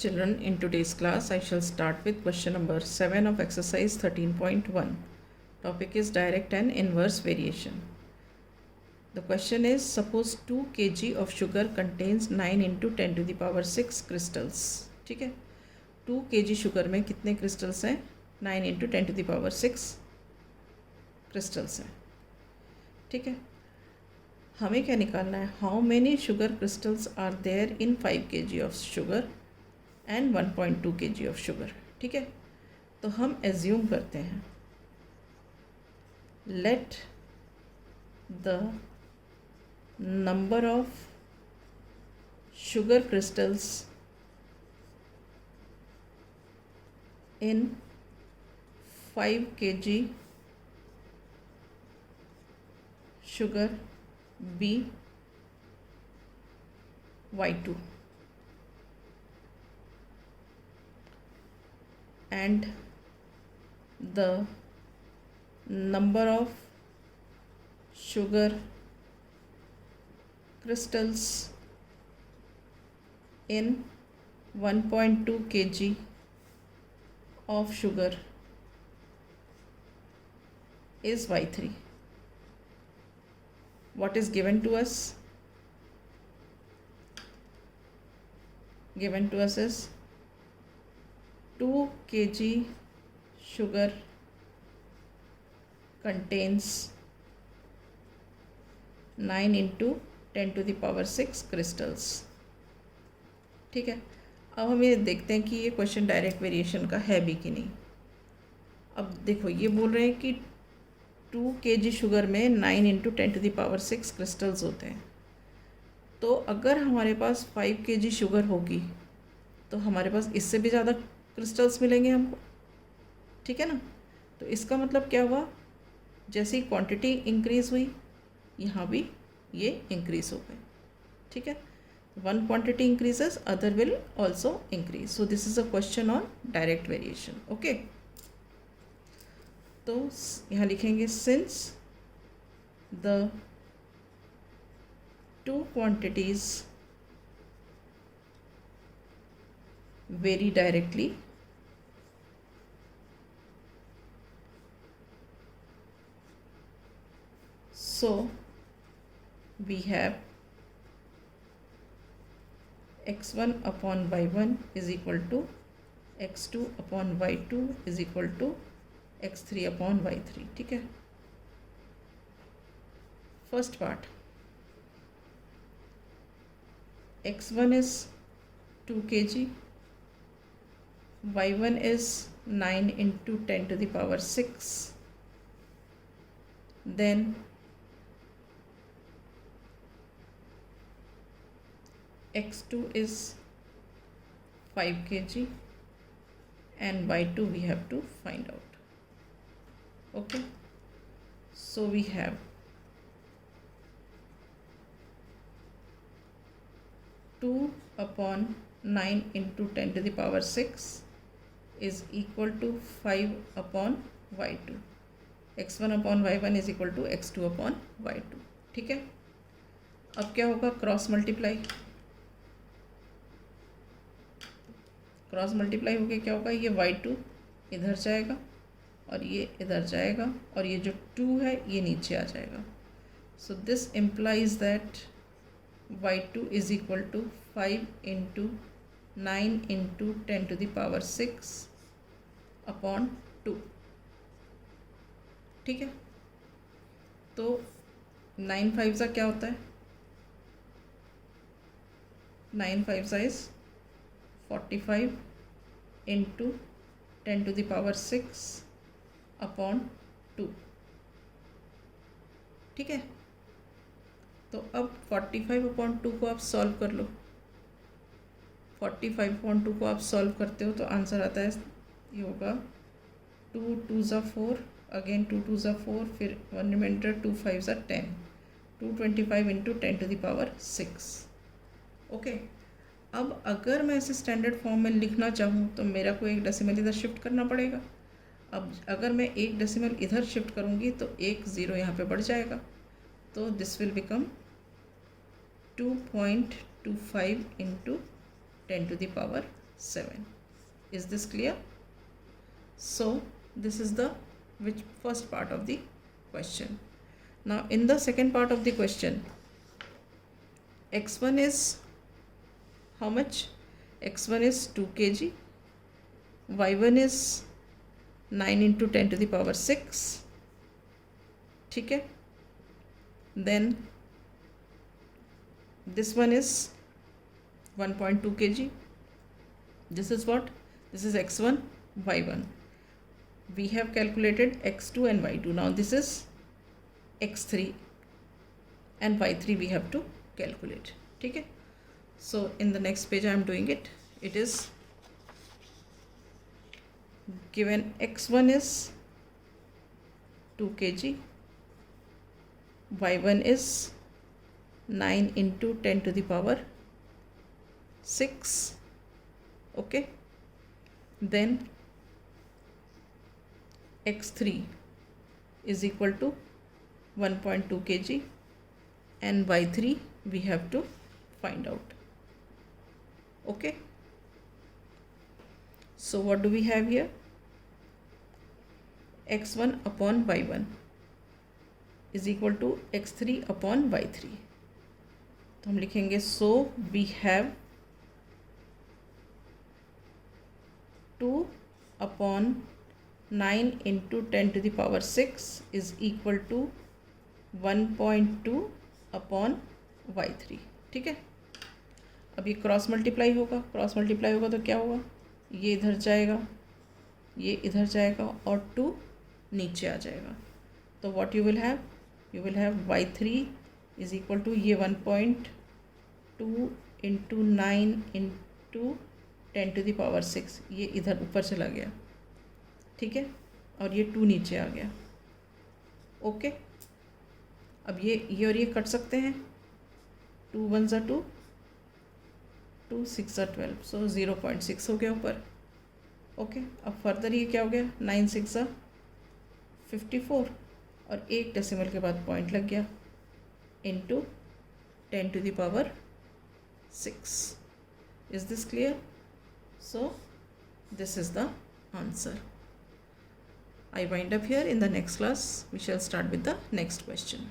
Children, in today's class, I shall start with question number 7 of exercise 13.1. Topic is direct and inverse variation. The question is, suppose 2 kg of sugar contains 9 into 10 to the power 6 crystals. ठीक है, 2 kg sugar में कितने crystals हैं? 9 into 10 to the power 6 crystals हैं. ठीक है, हमें क्या निकालना है? How many sugar crystals are there in 5 kg of sugar and 1.2 kg of sugar. ठीक है, तो हम एज्यूम करते हैं, let the number of sugar crystals in 5 kg sugar be Y2 and the number of sugar crystals in 1.2 kg of sugar is Y3. What is given to us? Given to us is 2 kg sugar contains 9 into 10 to the power 6 crystals. ठीक है, अब हम ये देखते हैं कि ये question direct variation का है भी कि नहीं. अब देखो, ये बोल रहे हैं कि 2 kg शुगर में 9 into 10 to the power 6 crystals होते हैं. तो अगर हमारे पास 5 kg शुगर होगी तो हमारे पास इससे भी ज़्यादा क्रिस्टल्स मिलेंगे हमको. ठीक है ना, तो इसका मतलब क्या हुआ? जैसी क्वांटिटी इंक्रीज़ हुई, यहाँ भी ये इंक्रीज़ हो गए. ठीक है, one quantity increases, other will also increase. So this is a question on direct variation. Okay, तो यहाँ लिखेंगे, since the two quantities very directly, so we have x1 upon y1 is equal to x2 upon y2 is equal to x3 upon y3. ठीक है, first part, x1 is 2 kg, y1 is 9 into 10 to the power 6, then x2 is 5 kg and y2 we have to find out. Okay, so we have 2 upon 9 into 10 to the power 6 is equal to 5 upon y2. x1 upon y1 is equal to x2 upon y2. ठीक है, अब क्या होगा? Cross multiply. Cross multiply हो गया, क्या होगा? ये y2 इधर जाएगा और ये इधर जाएगा और ये जो 2 है ये नीचे आ जाएगा. So this implies that y2 is equal to 5 into 9 into 10 to the power 6 upon 2. ठीक है, तो 9 5 सा क्या होता है? 9 5 सा is 45 into 10 to the power 6 upon 2. ठीक है, तो अब 45 अपॉन 2 को आप सॉल्व कर लो. 45 अपॉन 2 को आप सॉल्व करते हो तो आंसर आता है, ये होगा 2 2 ज़ा 4, अगेन 2 2 ज़ा 4, फिर 1 रिमाइंडर, 2 5 ज़ा 10, 225 into 10 to the power 6. Okay, अब अगर मैं इसे स्टैंडर्ड फॉर्म में लिखना चाहूँ तो मेरा को एक डेसिमल इधर शिफ्ट करना पड़ेगा. अब अगर मैं एक डेसिमल इधर शिफ्ट करूँगी तो एक ज़ीरो यहाँ पे बढ़ जाएगा, तो this will become 2.25 into 10 to the power 7. Is this clear? So this is the first part of the question. Now in the second part of the question, x1 is how much? x1 is 2 kg, y1 is 9 into 10 to the power 6. ठीक है. Then this one is 1.2 kg. This is what? This is x1, y1. We have calculated x2 and y2. Now this is x3 and y3 we have to calculate. ठीक है. So in the next page I am doing it. It is given x1 is 2 kg, y1 is 9 into 10 to the power 6. Okay. Then x3 is equal to 1.2 kg and y3 we have to find out. Okay. So what do we have here? x1 upon y1 is equal to x3 upon y3. तो हम लिखेंगे so we have 2 upon 9 into 10 to the power 6 is equal to 1.2 upon y3. ठीक है. अब ये cross multiply होगा. Cross multiply होगा तो क्या होगा? ये इधर जाएगा, ये इधर जाएगा और 2 नीचे आ जाएगा. तो what you will have? You will have y3 is equal to ये 1.2 into 9 into 10 to the power 6. ये इधर ऊपर चला गया. ठीक है. और ये 2 नीचे आ गया. ओके. अब ये और ये कट सकते हैं. 2 1 ज़ा 2, 2 6 ज़ा 12. सो 0.6 हो गया ऊपर. ओके. अब फर्दर ये क्या हो गया? 9 6 ज़ा 54 और एक डेसिमल के बाद पॉइंट लग गया into 10 to the power 6. Is this clear? So this is the answer. I wind up here. In the next class we shall start with the next question.